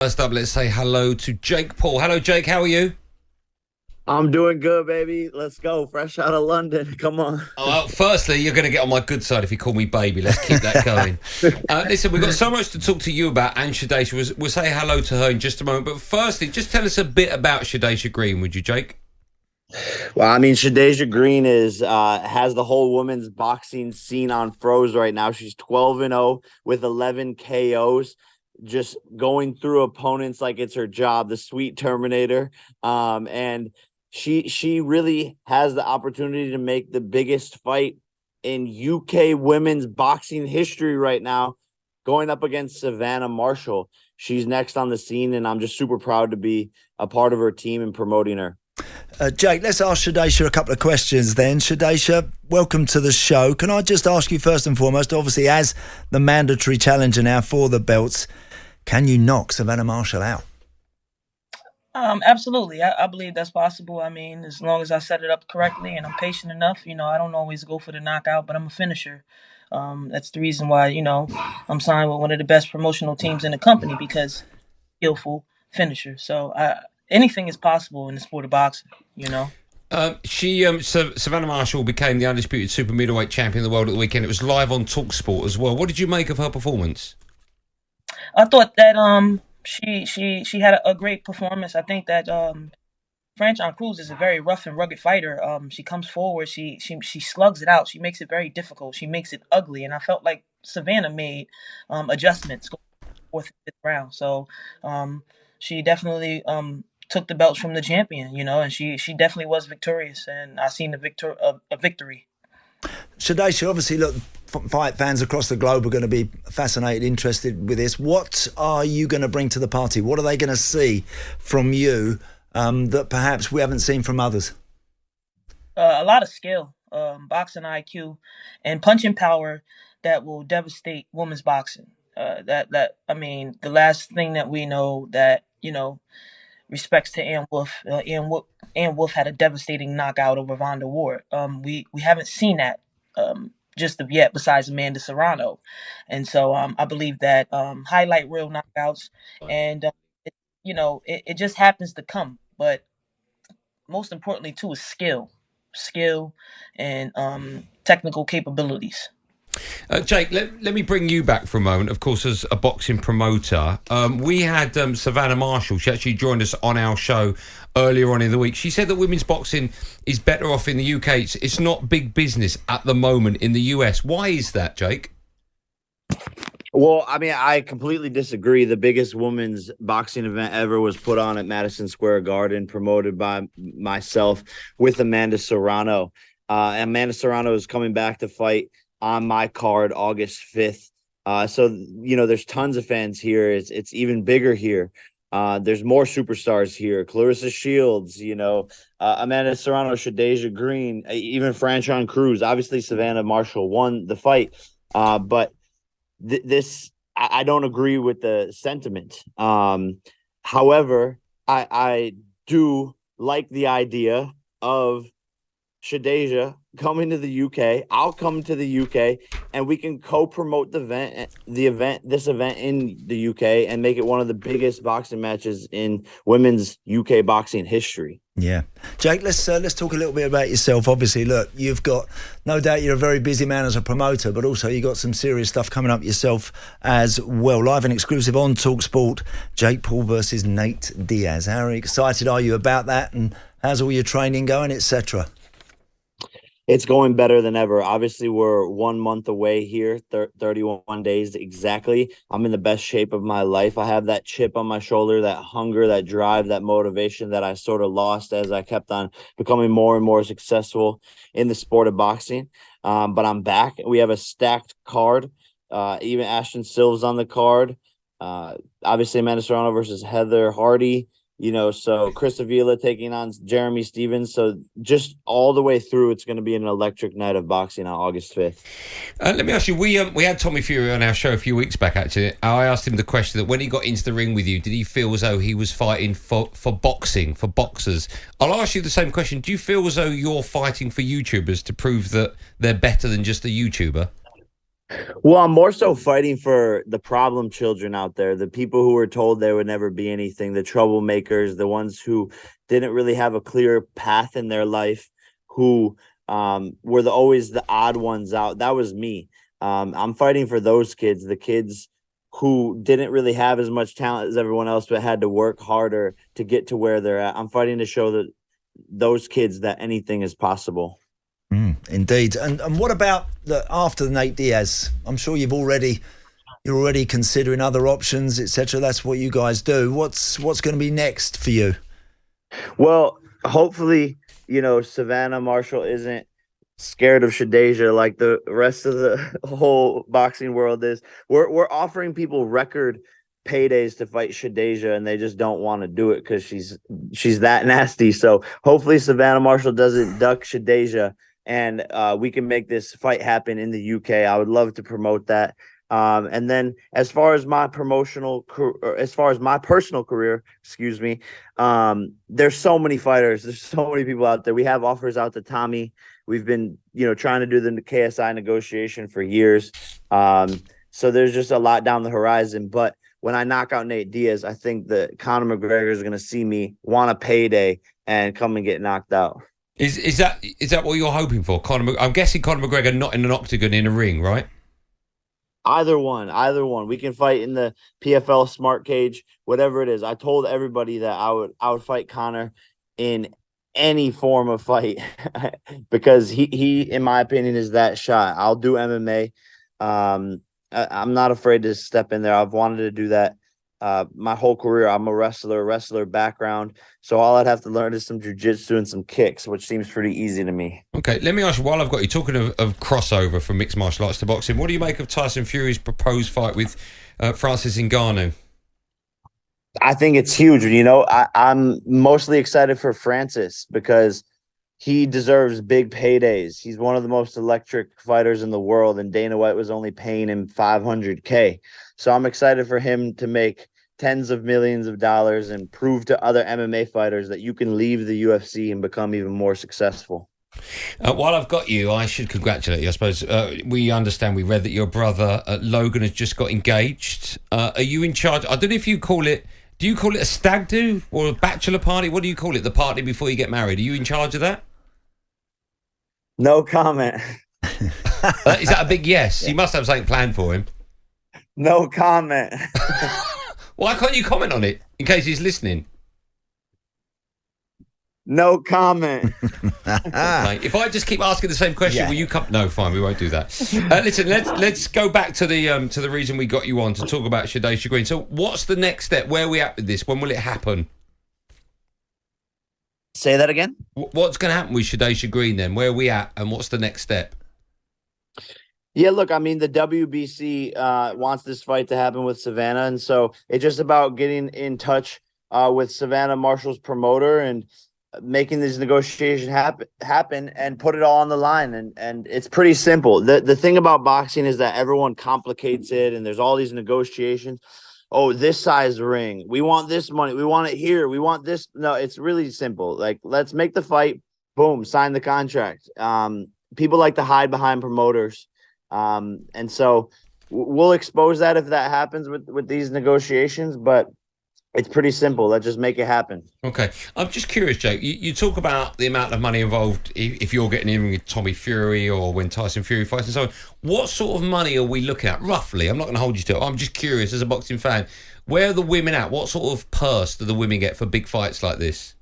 First up, let's say hello to Jake Paul. Hello, Jake. How are you? I'm doing good, baby. Let's go. Fresh out of London. Come on. Well, firstly, you're going to get on my good side if you call me baby. Let's keep that going. Listen, we've got so much to talk to you about, and Shadaysha. We'll say hello to her in just a moment. But firstly, just tell us a bit about Shadaysha Green, would you, Jake? Well, I mean, Shadaysha Green is has the whole women's boxing scene on froze right now. She's 12-0 with 11 KOs, just going through opponents like it's her job, the sweet Terminator. And she really has the opportunity to make the biggest fight in UK women's boxing history right now, going up against Savannah Marshall. She's next on the scene, and I'm just super proud to be a part of her team and promoting her. Jake, let's ask Shadaysha a couple of questions then. Shadaysha, welcome to the show. Can I just ask you first and foremost, obviously as the mandatory challenger now for the belts, can you knock Savannah Marshall out? Absolutely. I believe that's possible. I mean, as long as I set it up correctly and I'm patient enough, I don't always go for the knockout, but I'm a finisher. That's the reason why, I'm signed with one of the best promotional teams in the company, because skillful finisher. So anything is possible in the sport of boxing, Savannah Marshall became the undisputed super middleweight champion of the world at the weekend. It was live on talkSPORT as well. What did you make of her performance? I thought that she had a great performance. I think that Franchon Cruz is a very rough and rugged fighter. She comes forward, she slugs it out. She makes it very difficult. She makes it ugly, and I felt like Savannah made adjustments going fourth and fifth round. So she definitely took the belts from the champion, and she definitely was victorious, and I seen a victory. Shadaysha, obviously, look, fight fans across the globe are going to be fascinated, interested with this. What are you going to bring to the party? What are they going to see from you that perhaps we haven't seen from others? A lot of skill, boxing IQ, and punching power that will devastate women's boxing. The last thing that we know that, respects to Ann Wolfe. Ann Wolfe had a devastating knockout over Vonda Ward. We haven't seen that just of yet, besides Amanda Serrano. And so I believe that highlight real knockouts, and it just happens to come. But most importantly, too, is skill, and technical capabilities. Jake, let me bring you back for a moment. Of course, as a boxing promoter, we had Savannah Marshall. She actually joined us on our show earlier on in the week. She said that women's boxing is better off in the UK. It's not big business at the moment in the US. Why is that, Jake? Well, I mean, I completely disagree. The biggest women's boxing event ever was put on at Madison Square Garden, promoted by myself with Amanda Serrano. Amanda Serrano is coming back to fight on my card August 5th. So, there's tons of fans here. It's even bigger here. There's more superstars here. Clarissa Shields, Amanda Serrano, Shadaysha Green, even Franchon Cruz. Obviously, Savannah Marshall won the fight. But I don't agree with the sentiment. However, I do like the idea of Shadaysha coming to the UK. I'll come to the UK, and we can co-promote this event in the UK and make it one of the biggest boxing matches in women's UK boxing history. Yeah, Jake, let's talk a little bit about yourself. Obviously, look, you've got, no doubt you're a very busy man as a promoter, but also you got some serious stuff coming up yourself as well. Live and exclusive on talkSPORT, Jake Paul versus Nate Diaz. How excited are you about that, and how's all your training going, etc.? It's going better than ever. Obviously, we're 1 month away here, 31 days exactly. I'm in the best shape of my life. I have that chip on my shoulder, that hunger, that drive, that motivation that I sort of lost as I kept on becoming more and more successful in the sport of boxing. But I'm back. We have a stacked card. Even Ashton Silva's on the card. Obviously, Amanda Serrano versus Heather Hardy. So Chris Avila taking on Jeremy Stevens. So just all the way through, it's going to be an electric night of boxing on August 5th. Let me ask you, we had Tommy Fury on our show a few weeks back, actually. I asked him the question that when he got into the ring with you, did he feel as though he was fighting for boxing, for boxers? I'll ask you the same question. Do you feel as though you're fighting for YouTubers to prove that they're better than just a YouTuber? Well, I'm more so fighting for the problem children out there, the people who were told they would never be anything, the troublemakers, the ones who didn't really have a clear path in their life, who were always the odd ones out. That was me. I'm fighting for those kids, the kids who didn't really have as much talent as everyone else, but had to work harder to get to where they're at. I'm fighting to show that those kids that anything is possible. Indeed. And what about after Nate Diaz? I'm sure you're already considering other options, etc. That's what you guys do. What's going to be next for you? Well, hopefully, Savannah Marshall isn't scared of Shadeja like the rest of the whole boxing world is. We're offering people record paydays to fight Shadeja, and they just don't want to do it because she's that nasty. So hopefully Savannah Marshall doesn't duck Shadeja, and we can make this fight happen in the UK. I would love to promote that. And then as far as my personal career, excuse me, there's so many fighters. There's so many people out there. We have offers out to Tommy. We've been, trying to do the KSI negotiation for years. So there's just a lot down the horizon. But when I knock out Nate Diaz, I think that Conor McGregor is going to see me want a payday and come and get knocked out. Is that what you're hoping for? I'm guessing Conor McGregor not in an octagon in a ring, right? Either one. We can fight in the PFL smart cage, whatever it is. I told everybody that I would fight Conor in any form of fight because he in my opinion is that shot. I'll do MMA. I'm not afraid to step in there. I've wanted to do that my whole career. I'm a wrestler background. So all I'd have to learn is some jiu-jitsu and some kicks, which seems pretty easy to me. Okay, let me ask you, while I've got you talking of crossover from mixed martial arts to boxing, what do you make of Tyson Fury's proposed fight with Francis Ngannou? I think it's huge. I'm mostly excited for Francis because he deserves big paydays. He's one of the most electric fighters in the world, and Dana White was only paying him $500K. So I'm excited for him to make tens of millions of dollars and prove to other MMA fighters that you can leave the UFC and become even more successful. While I've got you, I should congratulate you, I suppose. We read that your brother Logan has just got engaged. Are you in charge? I don't know if you call it, do you call it a stag do or a bachelor party? What do you call it, the party before you get married? Are you in charge of that? No comment. Is that a big yes? You must have something planned for him. No comment. Why can't you comment on it in case he's listening? No comment. Okay. If I just keep asking the same question, will you come? No, fine, we won't do that. Listen, let's go back to the reason we got you on to talk about Shadeja Green. So, what's the next step? Where are we at with this? When will it happen? Say that again. What's going to happen with Shadeja Green then? Where are we at, and what's the next step? Yeah, look, I mean, the WBC wants this fight to happen with Savannah, and so it's just about getting in touch with Savannah Marshall's promoter and making these negotiations happen and put it all on the line. And it's pretty simple. The thing about boxing is that everyone complicates it, and there's all these negotiations. Oh, this size ring. We want this money. We want it here. We want this. No, it's really simple. Like, let's make the fight. Boom, sign the contract. People like to hide behind promoters. And so we'll expose that if that happens with these negotiations, but it's pretty simple. Let's just make it happen. Okay. I'm just curious, Jake. You talk about the amount of money involved if you're getting in with Tommy Fury or when Tyson Fury fights and so on. What sort of money are we looking at, roughly? I'm not going to hold you to it. I'm just curious, as a boxing fan, where are the women at? What sort of purse do the women get for big fights like this?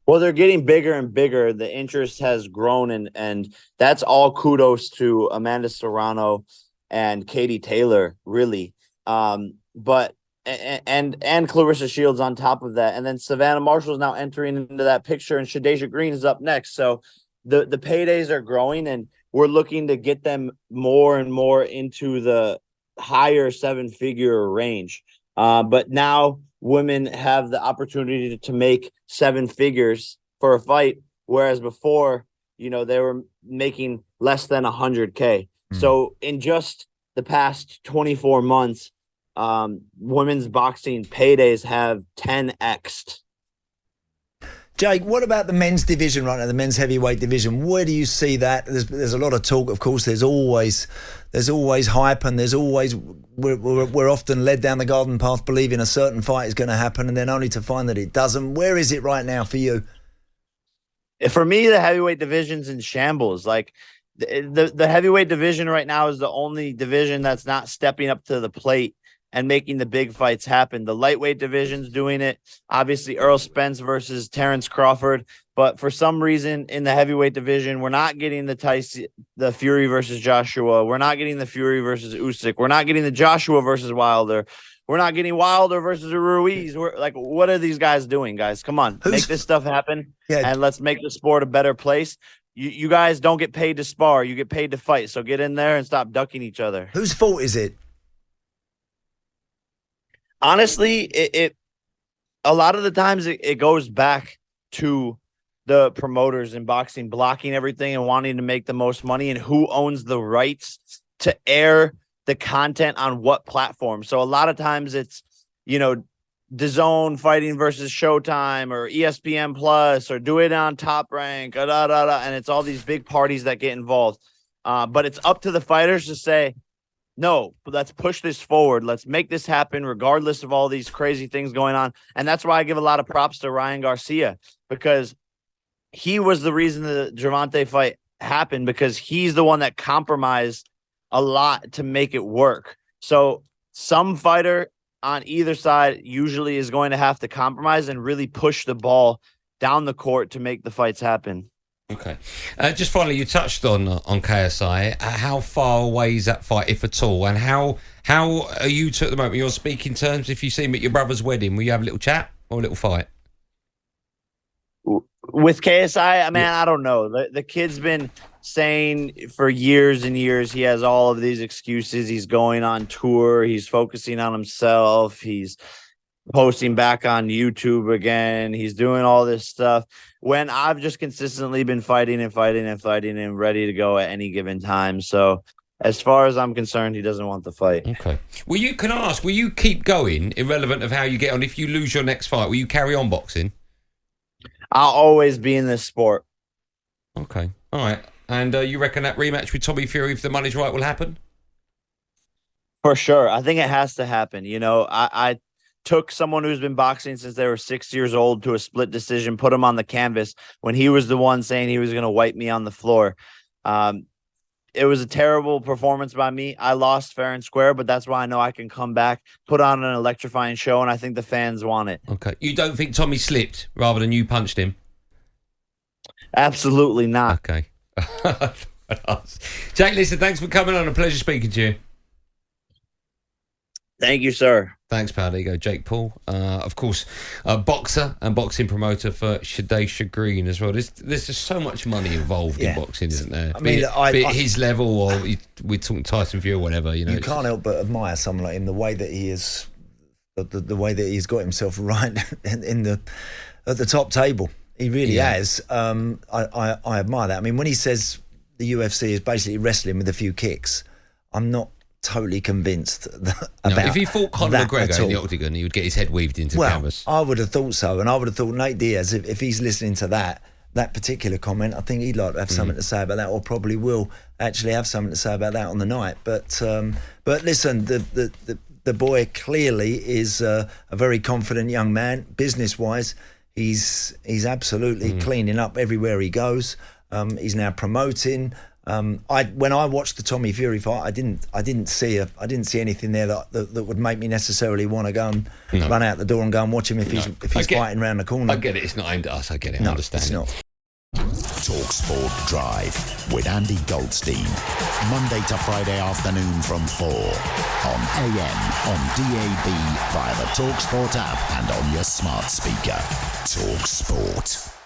Well, they're getting bigger and bigger. The interest has grown, and that's all kudos to Amanda Serrano and Katie Taylor, really. But Clarissa Shields on top of that. And then Savannah Marshall is now entering into that picture, and Shadeja Green is up next. So the paydays are growing, and we're looking to get them more and more into the higher 7-figure range. But now women have the opportunity to make 7 figures for a fight, whereas before, they were making less than 100K. So in just the past 24 months, women's boxing paydays have 10x'd. Jake, what about the men's division right now, the men's heavyweight division? Where do you see that? There's a lot of talk, of course. There's always hype, and there's always we're often led down the garden path believing a certain fight is going to happen, and then only to find that it doesn't. Where is it right now for you? For me, the heavyweight division's in shambles. Like the heavyweight division right now is the only division that's not stepping up to the plate and making the big fights happen. The lightweight division's doing it. Obviously, Errol Spence versus Terrence Crawford. But for some reason in the heavyweight division, we're not getting the Fury versus Joshua. We're not getting the Fury versus Usyk. We're not getting the Joshua versus Wilder. We're not getting Wilder versus Ruiz. We're like, what are these guys doing, guys? Come on, make this stuff happen, and let's make the sport a better place. You guys don't get paid to spar. You get paid to fight. So get in there and stop ducking each other. Whose fault is it? Honestly, it a lot of the times it goes back to the promoters in boxing blocking everything and wanting to make the most money, and who owns the rights to air the content on what platform. So a lot of times it's, DAZN fighting versus Showtime or ESPN Plus, or do it on Top Rank, and it's all these big parties that get involved. But it's up to the fighters to say, no, let's push this forward. Let's make this happen regardless of all these crazy things going on. And that's why I give a lot of props to Ryan Garcia, because he was the reason the Gervonta fight happened, because he's the one that compromised a lot to make it work. So some fighter on either side usually is going to have to compromise and really push the ball down the court to make the fights happen. Okay. Just finally, you touched on KSI. How far away is that fight, if at all? And how are you two at the moment? You're speaking terms. If you see him at your brother's wedding, will you have a little chat or a little fight? With KSI, I don't know. The kid's been saying for years and years he has all of these excuses. He's going on tour. He's focusing on himself. He's posting back on YouTube again. He's doing all this stuff when I've just consistently been fighting and ready to go at any given time. So as far as I'm concerned, he doesn't want the fight. Okay. Will you keep going, irrelevant of how you get on? If you lose your next fight, will you carry on boxing? I'll always be in this sport. Okay. All right. And you reckon that rematch with Tommy Fury, if the money's right, will happen? For sure. I think it has to happen. I took someone who's been boxing since they were 6 years old to a split decision, put him on the canvas when he was the one saying he was going to wipe me on the floor. It was a terrible performance by me. I lost fair and square, but that's why I know I can come back, put on an electrifying show, and I think the fans want it. Okay. You don't think Tommy slipped rather than you punched him? Absolutely not. Okay. Jake, listen, thanks for coming on. A pleasure speaking to you. Thank you, sir. Thanks, pal. There you go, Jake Paul. Of course, boxer and boxing promoter for Shadesha Green as well. There's just so much money involved in boxing, isn't there? Be it his level, or we're talking Tyson Fury or whatever. You can't help but admire someone like him. The way that he is, the way that he's got himself right at the top table. He really has. I admire that. I mean, when he says the UFC is basically wrestling with a few kicks, I'm not totally convinced about if he fought Conor McGregor in the Octagon, he would get his head weaved into canvas. I would have thought so, and I would have thought Nate Diaz, if he's listening to that particular comment, I think he'd like to have something to say about that, or probably will actually have something to say about that on the night. But listen, the boy clearly is a very confident young man, business wise. He's absolutely cleaning up everywhere he goes. He's now promoting. When I watched the Tommy Fury fight, I didn't see anything there that would make me necessarily want to go and run out the door and go and watch him if he's fighting around the corner. I get it. It's not aimed at us. I get it. No, I understand. It's not. talkSPORT Drive with Andy Goldstein. Monday to Friday afternoon from 4 on AM, on DAB, via the talkSPORT app and on your smart speaker. talkSPORT.